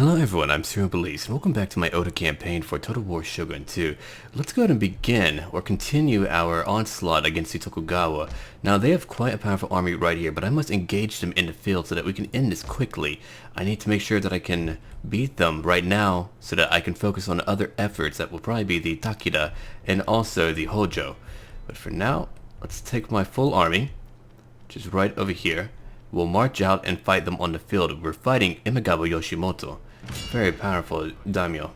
Hello everyone, I'm SurrealBeliefs, and welcome back to my Oda campaign for Total War Shogun 2. Let's go ahead and begin, or continue our onslaught against the Tokugawa. Now they have quite a powerful army right here, but I must engage them in the field so that we can end this quickly. I need to make sure that I can beat them right now, so that I can focus on other efforts that will probably be the Takeda, and also the Hojo. But for now, let's take my full army, which is right over here. We'll march out and fight them on the field. We're fighting Imagawa Yoshimoto. Very powerful daimyo.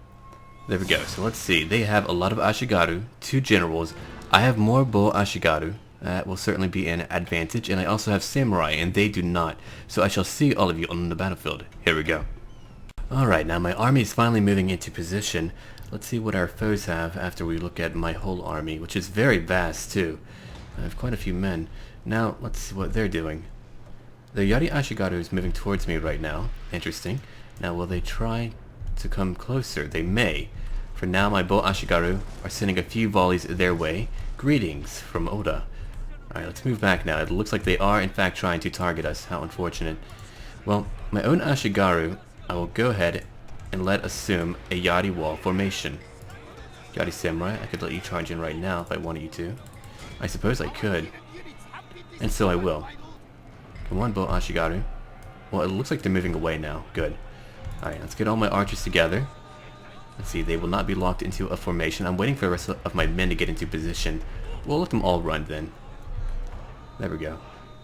There we go. So let's see. They have a lot of Ashigaru, 2 generals. I have more bow Ashigaru. That will certainly be an advantage. And I also have samurai, and they do not. So I shall see all of you on the battlefield. Here we go. Alright, now my army is finally moving into position. Let's see what our foes have after we look at my whole army, which is very vast too. I have quite a few men. Now, let's see what they're doing. The Yari Ashigaru is moving towards me right now. Interesting. Now, will they try to come closer? They may. For now, my bow Ashigaru are sending a few volleys their way. Greetings from Oda. Alright, let's move back now. It looks like they are, in fact, trying to target us. How unfortunate. Well, my own Ashigaru, I will go ahead and let assume a Yari wall formation. Yari Samurai, I could let you charge in right now if I wanted you to. I suppose I could. And so I will. Come on, bow Ashigaru. Well, it looks like they're moving away now. Good. Alright, let's get all my archers together. Let's see, they will not be locked into a formation. I'm waiting for the rest of my men to get into position. We'll let them all run then. There we go.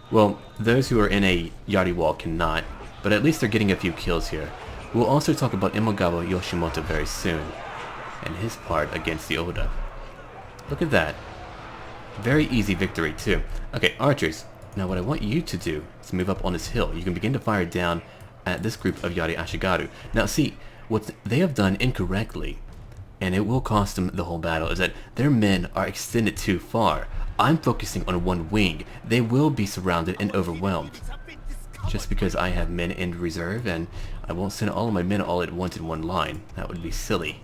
Well, those who are in a Yari wall cannot, but at least they're getting a few kills here. We'll also talk about Imagawa Yoshimoto very soon, and his part against the Oda. Look at that. Very easy victory too. Okay, archers. Now what I want you to do is move up on this hill. You can begin to fire down at this group of Yari Ashigaru. Now see, what they have done incorrectly, and it will cost them the whole battle, is that their men are extended too far. I'm focusing on one wing. They will be surrounded and overwhelmed. Just because I have men in reserve, and I won't send all of my men all at once in one line. That would be silly.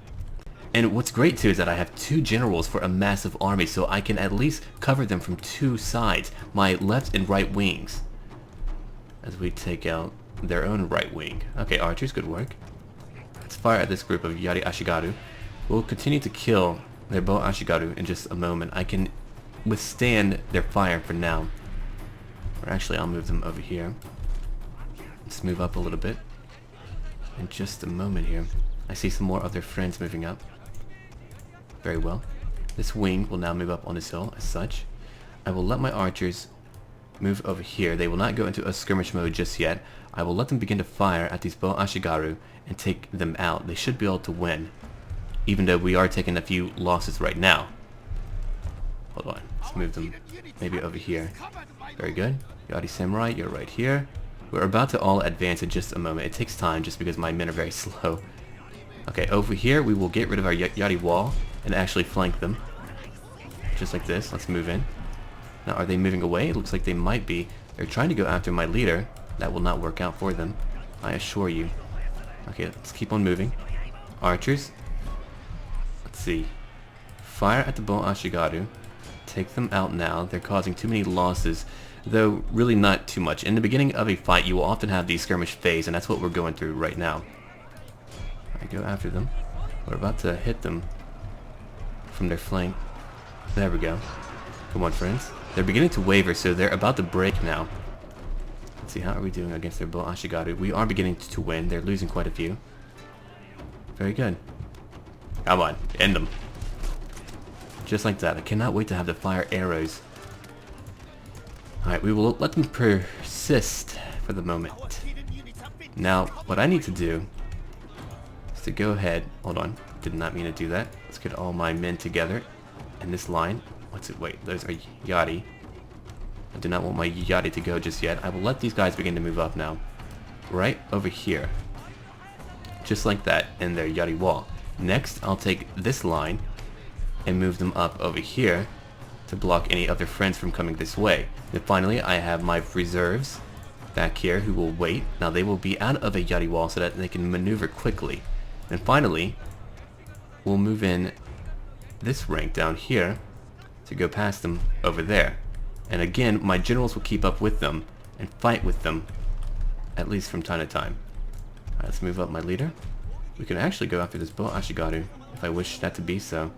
And what's great too is that I have 2 generals for a massive army, so I can at least cover them from 2 sides, my left and right wings, as we take out their own right wing. Okay, archers, good work. Let's fire at this group of Yari Ashigaru. We'll continue to kill their bow Ashigaru in just a moment. I can withstand their fire for now. Or actually, I'll move them over here. Let's move up a little bit. In just a moment here. I see some more of their friends moving up. Very well. This wing will now move up on this hill as such. I will let my archers move over here. They will not go into a skirmish mode just yet. I will let them begin to fire at these bow Ashigaru and take them out. They should be able to win, even though we are taking a few losses right now. Hold on. Let's move them maybe over here. Very good. Yari Samurai, you're right here. We're about to all advance in just a moment. It takes time just because my men are very slow. Okay, over here we will get rid of our Yari wall and actually flank them. Just like this. Let's move in. Now, are they moving away? It looks like they might be. They're trying to go after my leader. That will not work out for them, I assure you. Okay, let's keep on moving. Archers. Let's see. Fire at the bow Ashigaru. Take them out now. They're causing too many losses, though really not too much. In the beginning of a fight, you will often have the skirmish phase, and that's what we're going through right now. I go after them. We're about to hit them from their flank. There we go. Come on, friends. They're beginning to waver, so they're about to break now. Let's see, how are we doing against their bow Ashigaru? We are beginning to win. They're losing quite a few. Very good. Come on, end them. Just like that. I cannot wait to have the fire arrows. Alright, we will let them persist for the moment. Now, what I need to do is to go ahead. Hold on. Did not mean to do that. Let's get all my men together in this line. What's it? Wait, those are Yari. I do not want my Yari to go just yet. I will let these guys begin to move up now. Right over here. Just like that in their Yari wall. Next, I'll take this line and move them up over here to block any of their friends from coming this way. Then finally, I have my reserves back here who will wait. Now they will be out of a Yari wall so that they can maneuver quickly. And finally, we'll move in this rank down here to go past them over there. And again, my generals will keep up with them and fight with them, at least from time to time. Alright, let's move up my leader. We can actually go after this boat Ashigaru, if I wish that to be so.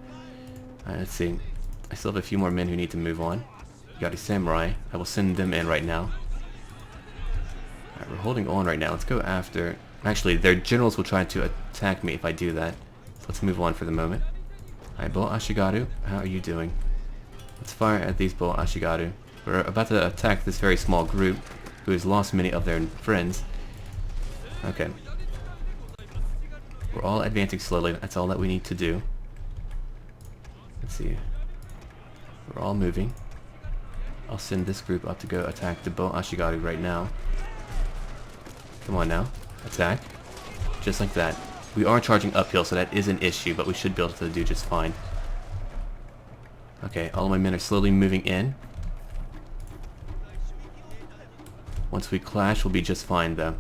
Alright, let's see. I still have a few more men who need to move on. Yari Samurai. I will send them in right now. Alright, we're holding on right now. Let's go after... Actually, their generals will try to attack me if I do that. So let's move on for the moment. Alright, boat Ashigaru, how are you doing? Let's fire at these boat Ashigaru. We're about to attack this very small group who has lost many of their friends. Okay. We're all advancing slowly. That's all that we need to do. Let's see. We're all moving. I'll send this group up to go attack the boat Ashigaru right now. Come on now. Attack. Just like that. We are charging uphill, so that is an issue, but we should be able to do just fine. Okay, all of my men are slowly moving in. Once we clash, we'll be just fine, though.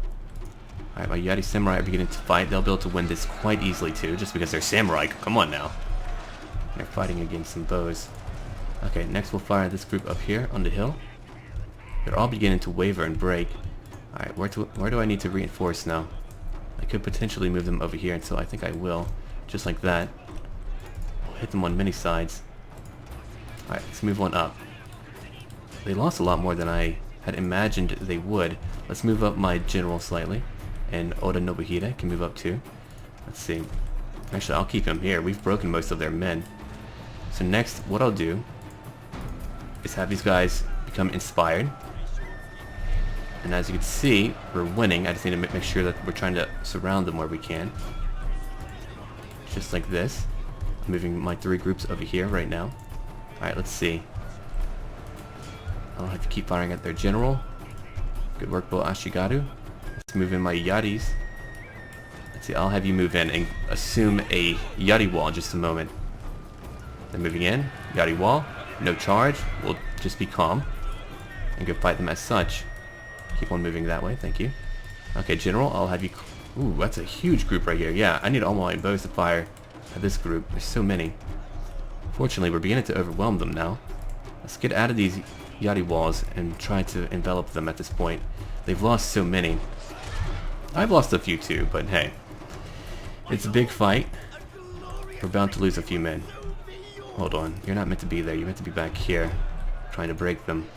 Alright, my Yari Samurai are beginning to fight. They'll be able to win this quite easily, too, just because they're samurai. Come on, now. They're fighting against some bows. Okay, next we'll fire this group up here on the hill. They're all beginning to waver and break. Alright, where do I need to reinforce now? I could potentially move them over here, and so I think I will. Just like that. We'll hit them on many sides. Alright, let's move one up. They lost a lot more than I had imagined they would. Let's move up my general slightly. And Oda Nobuhide can move up too. Let's see. Actually, I'll keep him here. We've broken most of their men. So next, what I'll do is have these guys become inspired. And as you can see, we're winning. I just need to make sure that we're trying to surround them where we can. Just like this. Moving my 3 groups over here right now. Alright, let's see. I'll have to keep firing at their general. Good work, Bo Ashigaru. Let's move in my Yaris. Let's see, I'll have you move in and assume a Yari wall in just a moment. They're moving in. Yari wall. No charge. We'll just be calm. And go fight them as such. Keep on moving that way, thank you. Okay, general, I'll have you... Ooh, that's a huge group right here. Yeah, I need all my bows to fire at this group. There's so many. Fortunately, we're beginning to overwhelm them now. Let's get out of these Yari walls and try to envelop them at this point. They've lost so many. I've lost a few too, but hey. It's a big fight. We're bound to lose a few men. Hold on, you're not meant to be there. You're meant to be back here, trying to break them.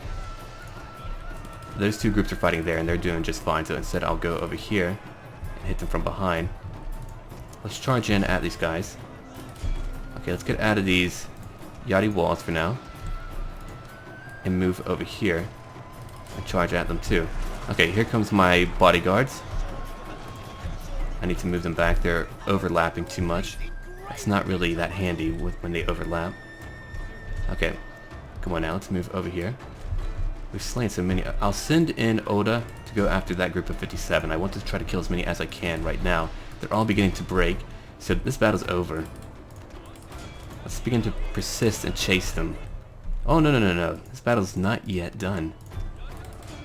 Those 2 groups are fighting there, and they're doing just fine, so instead I'll go over here and hit them from behind. Let's charge in at these guys. Okay, let's get out of these Yari walls for now. And move over here. And charge at them too. Okay, here comes my bodyguards. I need to move them back. They're overlapping too much. It's not really that handy when they overlap. Okay, come on now, let's move over here. We've slain so many. I'll send in Oda to go after that group of 57. I want to try to kill as many as I can right now. They're all beginning to break, so this battle's over. Let's begin to persist and chase them. Oh, no, no, no, no. This battle's not yet done.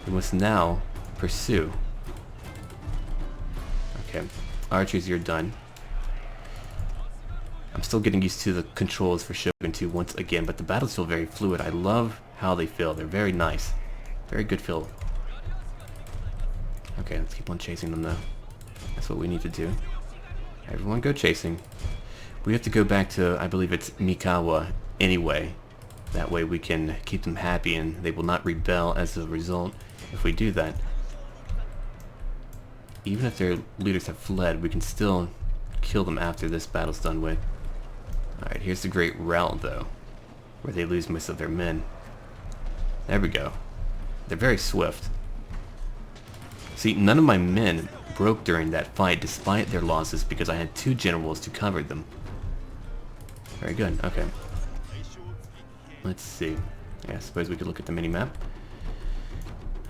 We must now pursue. Okay, archers, you're done. I'm still getting used to the controls for Shogun 2 once again, but the battles feel very fluid. I love how they feel. They're very nice. Very good feel. Okay, let's keep on chasing them though. That's what we need to do. Everyone go chasing. We have to go back to, I believe it's Mikawa anyway. That way we can keep them happy and they will not rebel as a result if we do that. Even if their leaders have fled, we can still kill them after this battle's done with. Alright, here's the Great Rout though, where they lose most of their men. There we go. They're very swift. See, none of my men broke during that fight despite their losses because I had 2 generals to cover them. Very good, okay. Let's see. Yeah, I suppose we could look at the mini-map.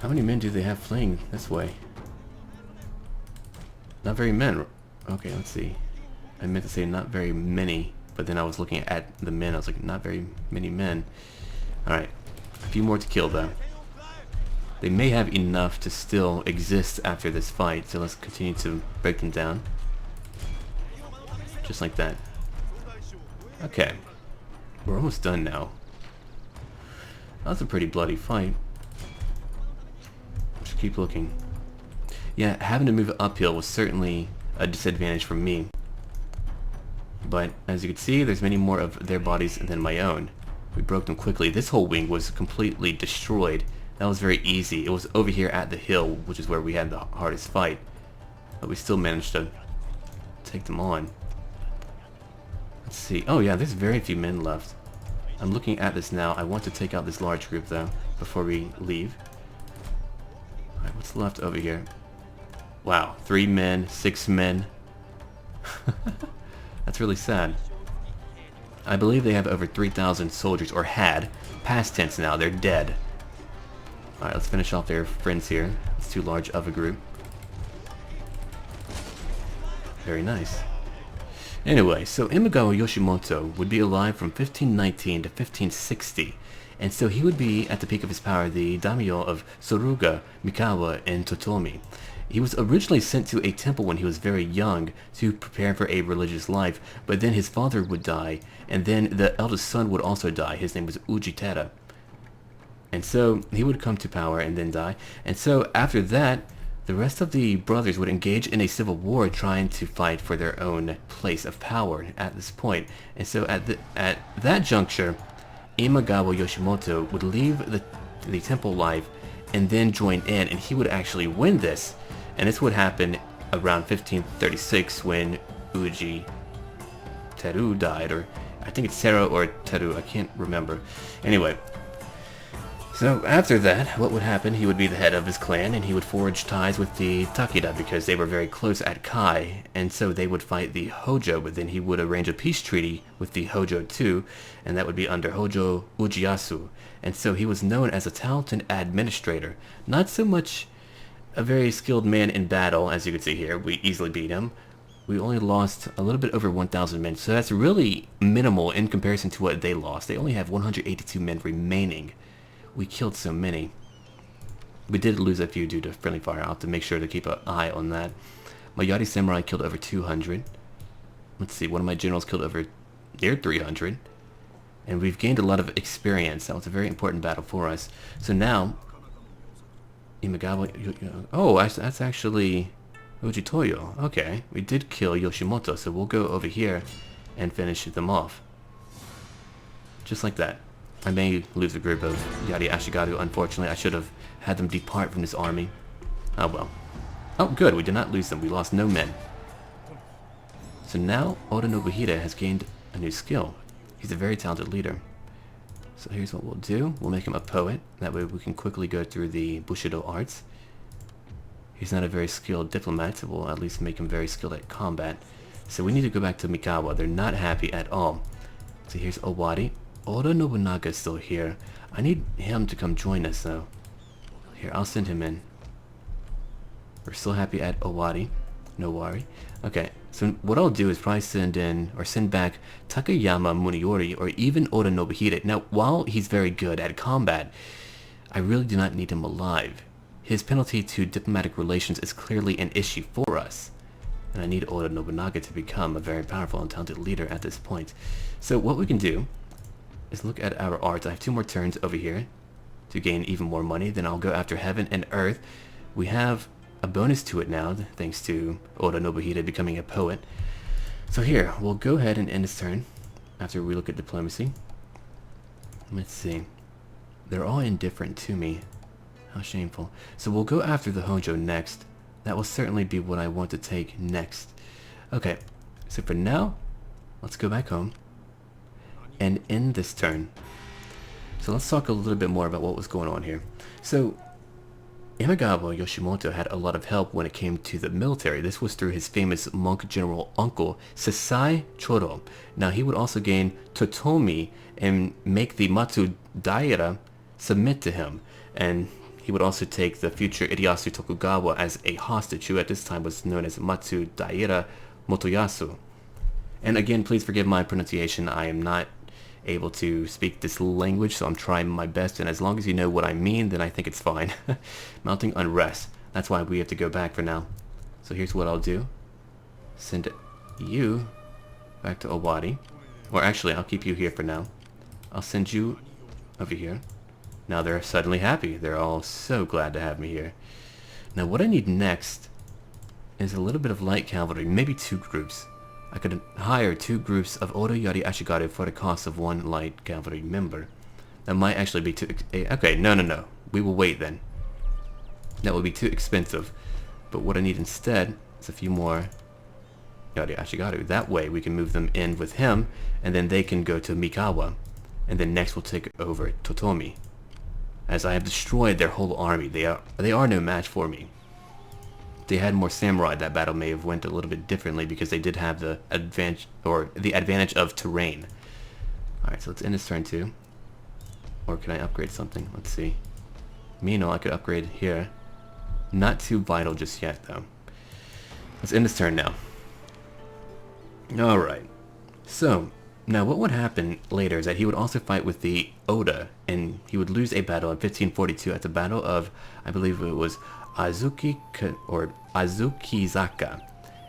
How many men do they have fleeing this way? Not very many. Okay, let's see. I meant to say not very many, but then I was looking at the men. I was like, not very many men. Alright, a few more to kill though. They may have enough to still exist after this fight, so let's continue to break them down. Just like that. Okay. We're almost done now. That was a pretty bloody fight. Just keep looking. Yeah, having to move uphill was certainly a disadvantage for me. But as you can see, there's many more of their bodies than my own. We broke them quickly. This whole wing was completely destroyed. That was very easy. It was over here at the hill, which is where we had the hardest fight. But we still managed to take them on. Let's see. Oh yeah, there's very few men left. I'm looking at this now. I want to take out this large group though, before we leave. Alright, what's left over here? Wow, 3 men, 6 men. That's really sad. I believe they have over 3,000 soldiers, or had. Past tense now, they're dead. Alright, let's finish off their friends here. It's too large of a group. Very nice. Anyway, so Imagawa Yoshimoto would be alive from 1519 to 1560, and so he would be, at the peak of his power, the daimyo of Suruga, Mikawa, and Totomi. He was originally sent to a temple when he was very young to prepare for a religious life, but then his father would die, and then the eldest son would also die. His name was Ujitera. And so he would come to power and then die, and so after that, the rest of the brothers would engage in a civil war trying to fight for their own place of power at this point. And so at that juncture, Imagawa Yoshimoto would leave the temple life and then join in, and he would actually win this. And this would happen around 1536 when Uji Teru died, or I think it's Sera or Teru, I can't remember. Anyway, so after that, what would happen, he would be the head of his clan, and he would forge ties with the Takeda because they were very close at Kai, and so they would fight the Hojo, but then he would arrange a peace treaty with the Hojo too, and that would be under Hojo Ujiyasu. And so he was known as a talented administrator, not so much a very skilled man in battle. As you can see here, we easily beat him. We only lost a little bit over 1,000 men, so that's really minimal in comparison to what they lost. They only have 182 men remaining. We killed so many. We did lose a few due to friendly fire. I'll have to make sure to keep an eye on that. My Yari Samurai killed over 200. Let's see, one of my generals killed over near 300. And we've gained a lot of experience. That was a very important battle for us. So now, Imagawa... Oh, that's actually Ujitoyo. Okay, we did kill Yoshimoto, so we'll go over here and finish them off. Just like that. I may lose a group of Yari Ashigaru, unfortunately. I should have had them depart from this army. Oh well. Oh good, we did not lose them. We lost no men. So now Oda Nobuhide has gained a new skill. He's a very talented leader. So here's what we'll do. We'll make him a poet. That way we can quickly go through the Bushido arts. He's not a very skilled diplomat, so we'll at least make him very skilled at combat. So we need to go back to Mikawa. They're not happy at all. So here's Owari. Oda Nobunaga is still here. I need him to come join us though. Here, I'll send him in. We're still happy at Owari. No worry. Okay, so what I'll do is probably send in, or send back Takayama Muniori, or even Oda Nobuhide. Now, while he's very good at combat, I really do not need him alive. His penalty to diplomatic relations is clearly an issue for us. And I need Oda Nobunaga to become a very powerful and talented leader at this point. So what we can do is look at our art. I have 2 more turns over here to gain even more money. Then I'll go after Heaven and Earth. We have a bonus to it now, thanks to Oda Nobuhide becoming a poet. So here, we'll go ahead and end this turn after we look at diplomacy. Let's see. They're all indifferent to me. How shameful. So we'll go after the Hojo next. That will certainly be what I want to take next. Okay, so for now, let's go back home and end this turn. So let's talk a little bit more about what was going on here. So Imagawa Yoshimoto had a lot of help when it came to the military. This was through his famous monk general uncle, Sasai Choro. Now he would also gain Totomi and make the Matsu Daira submit to him. And he would also take the future Ieyasu Tokugawa as a hostage, who at this time was known as Matsu Daira Motoyasu. And again, please forgive my pronunciation. I am not able to speak this language, so I'm trying my best, and as long as you know what I mean, then I think it's fine. Mounting unrest. That's why we have to go back for now. So here's what I'll do. Send you back to Owari. Or actually, I'll keep you here for now. I'll send you over here. Now they're suddenly happy. They're all so glad to have me here. Now what I need next is a little bit of light cavalry, maybe 2 groups. I could hire 2 groups of Oda Yari Ashigaru for the cost of 1 light cavalry member. That might actually be too... Okay, no. We will wait then. That would be too expensive. But what I need instead is a few more Yari Ashigaru. That way we can move them in with him, and then they can go to Mikawa. And then next we'll take over Totomi. As I have destroyed their whole army, they are no match for me. If they had more samurai, that battle may have went a little bit differently because they did have the advantage of terrain. Alright, so let's end this turn too. Or can I upgrade something? Let's see. Mino, I could upgrade here. Not too vital just yet, though. Let's end this turn now. Alright. So, now what would happen later is that he would also fight with the Oda, and he would lose a battle in 1542 at the Battle of, I believe it was Azukizaka.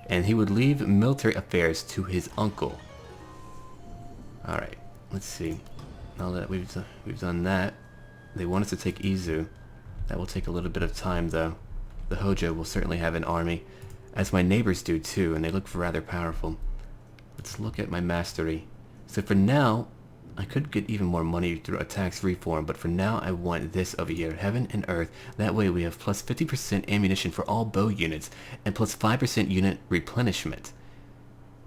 And he would leave military affairs to his uncle. Alright, let's see. Now that we've done that, they want us to take Izu. That will take a little bit of time, though. The Hojo will certainly have an army, as my neighbors do too, and they look rather powerful. Let's look at my mastery. So for now, I could get even more money through a tax reform, but for now I want this over here, Heaven and Earth. That way we have plus 50% ammunition for all bow units, and plus 5% unit replenishment.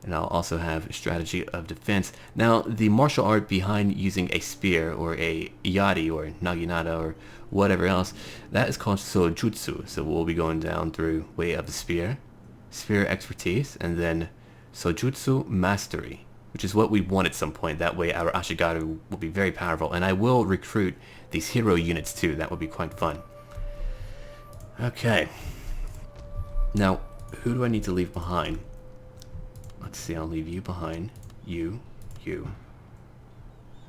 And I'll also have strategy of defense. Now, the martial art behind using a spear, or a yari, or naginata, or whatever else, that is called sojutsu. So we'll be going down through way of the spear expertise, and then sojutsu mastery, which is what we want at some point. That way our Ashigaru will be very powerful, and I will recruit these hero units too. That would be quite fun. Okay. Now, who do I need to leave behind? Let's see, I'll leave you behind. You. Let's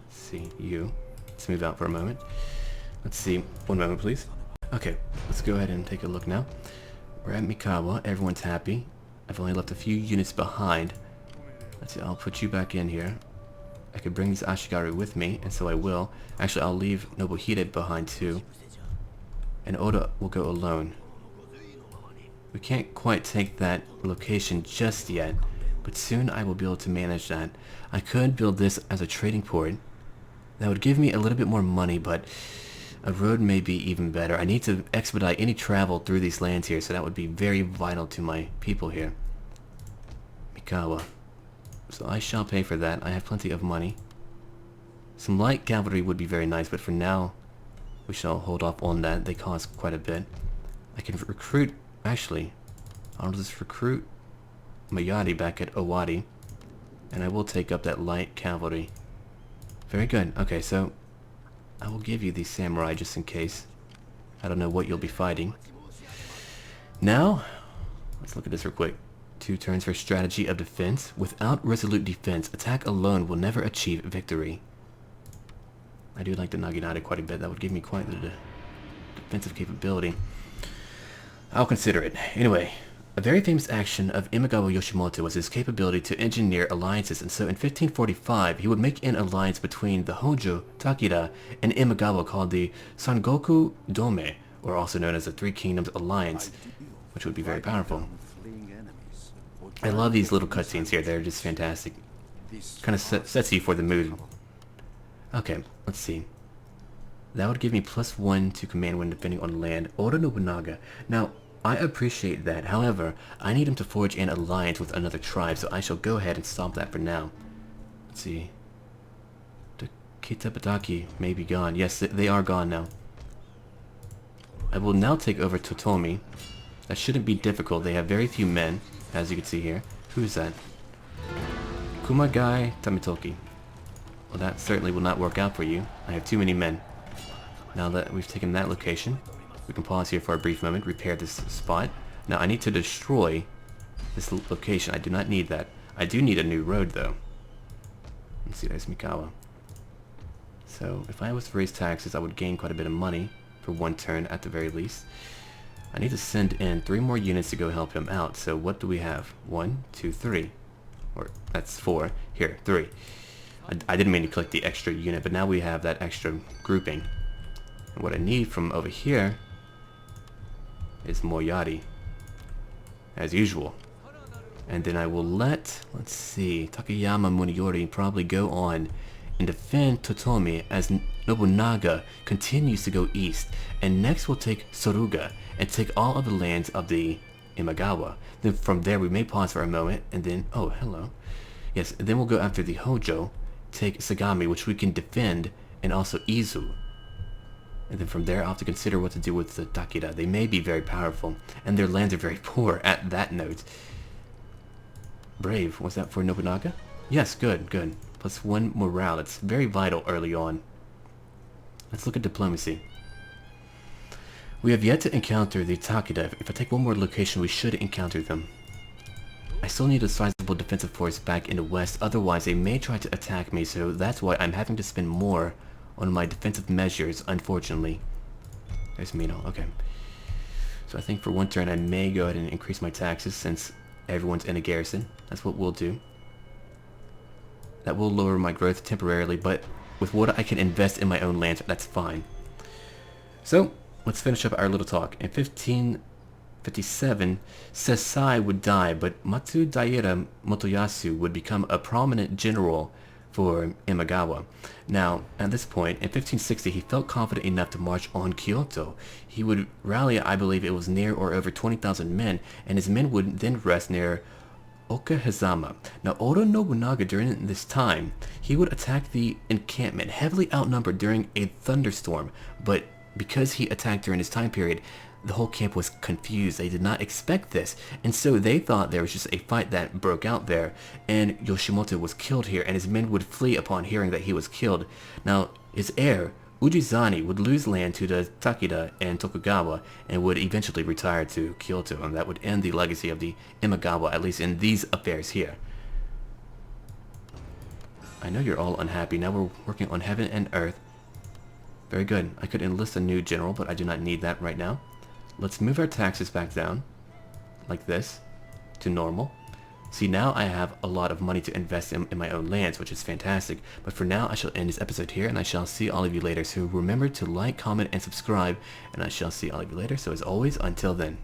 see, you. Let's move out for a moment. Let's see, 1 moment please. Okay, let's go ahead and take a look now. We're at Mikawa, everyone's happy. I've only left a few units behind. Let's see, I'll put you back in here. I could bring these Ashigaru with me, and so I will. Actually, I'll leave Nobuhide behind too. And Oda will go alone. We can't quite take that location just yet, but soon I will be able to manage that. I could build this as a trading port. That would give me a little bit more money, but a road may be even better. I need to expedite any travel through these lands here, so that would be very vital to my people here. Mikawa. So I shall pay for that. I have plenty of money. Some light cavalry would be very nice, but for now, we shall hold off on that. They cost quite a bit. I can recruit... Actually, I'll just recruit Mayadi back at Owadi, and I will take up that light cavalry. Very good. Okay, so I will give you these samurai just in case. I don't know what you'll be fighting. Now, let's look at this real quick. 2 turns for strategy of defense. Without resolute defense, attack alone will never achieve victory. I do like the Naginata quite a bit. That would give me quite the defensive capability. I'll consider it. Anyway, a very famous action of Imagawa Yoshimoto was his capability to engineer alliances, and so in 1545 he would make an alliance between the Hojo, Takeda, and Imagawa called the Sangoku Dome, or also known as the Three Kingdoms Alliance, which would be very powerful. I love these little cutscenes here. They're just fantastic. Kind of sets you for the mood. Okay, let's see. That would give me +1 to command when defending on land. Oda Nobunaga. Now, I appreciate that. However, I need him to forge an alliance with another tribe, so I shall go ahead and stop that for now. Let's see. The Kitabataki may be gone. Yes, they are gone now. I will now take over Totomi. That shouldn't be difficult. They have very few men, as you can see here. Who is that? Kumagai Tamitoki. Well, that certainly will not work out for you. I have too many men. Now that we've taken that location, we can pause here for a brief moment, repair this spot. Now I need to destroy this location. I do not need that. I do need a new road though. Let's see, there's Mikawa. So if I was to raise taxes, I would gain quite a bit of money for 1 turn at the very least. I need to send in 3 more units to go help him out. So what do we have? 1, 2, 3. Or that's 4. Here, 3. I didn't mean to click the extra unit, but now we have that extra grouping. And what I need from over here is Moyari. as usual. And then I will let, let's see, Takayama Muniori probably go on and defend Totomi as Nobunaga continues to go east. And next we'll take Suruga and take all of the lands of the Imagawa. Then from there we may pause for a moment and then, oh, hello. Yes, and then we'll go after the Hojo, take Sagami, which we can defend, and also Izu. And then from there I'll have to consider what to do with the Takeda. They may be very powerful, and their lands are very poor at that note. Brave, was that for Nobunaga? Yes, good, good. Plus 1 morale, it's very vital early on. Let's look at diplomacy. We have yet to encounter the Takeda. If I take one more location, we should encounter them. I still need a sizable defensive force back in the west, otherwise they may try to attack me, so that's why I'm having to spend more on my defensive measures, unfortunately. There's Mino, okay. So I think for one turn I may go ahead and increase my taxes since everyone's in a garrison. That's what we'll do. That will lower my growth temporarily, but with what I can invest in my own lands, that's fine. So, let's finish up our little talk. In 1557, Sesai would die, but Matsu Daira Motoyasu would become a prominent general for Imagawa. Now, at this point, in 1560, he felt confident enough to march on Kyoto. He would rally, I believe it was near or over 20,000 men, and his men would then rest near Okahazama. Now, Oda Nobunaga, during this time, he would attack the encampment, heavily outnumbered during a thunderstorm, but because he attacked during this time period, the whole camp was confused. They did not expect this, and so they thought there was just a fight that broke out there, and Yoshimoto was killed here, and his men would flee upon hearing that he was killed. Now, his heir, Ujizani, would lose land to the Takeda and Tokugawa, and would eventually retire to Kyoto, and that would end the legacy of the Imagawa, at least in these affairs here. I know you're all unhappy. Now we're working on heaven and earth. Very good. I could enlist a new general, but I do not need that right now. Let's move our taxes back down, like this, to normal. See, now I have a lot of money to invest in my own lands, which is fantastic. But for now, I shall end this episode here, and I shall see all of you later. So remember to like, comment, and subscribe, and I shall see all of you later. So as always, until then.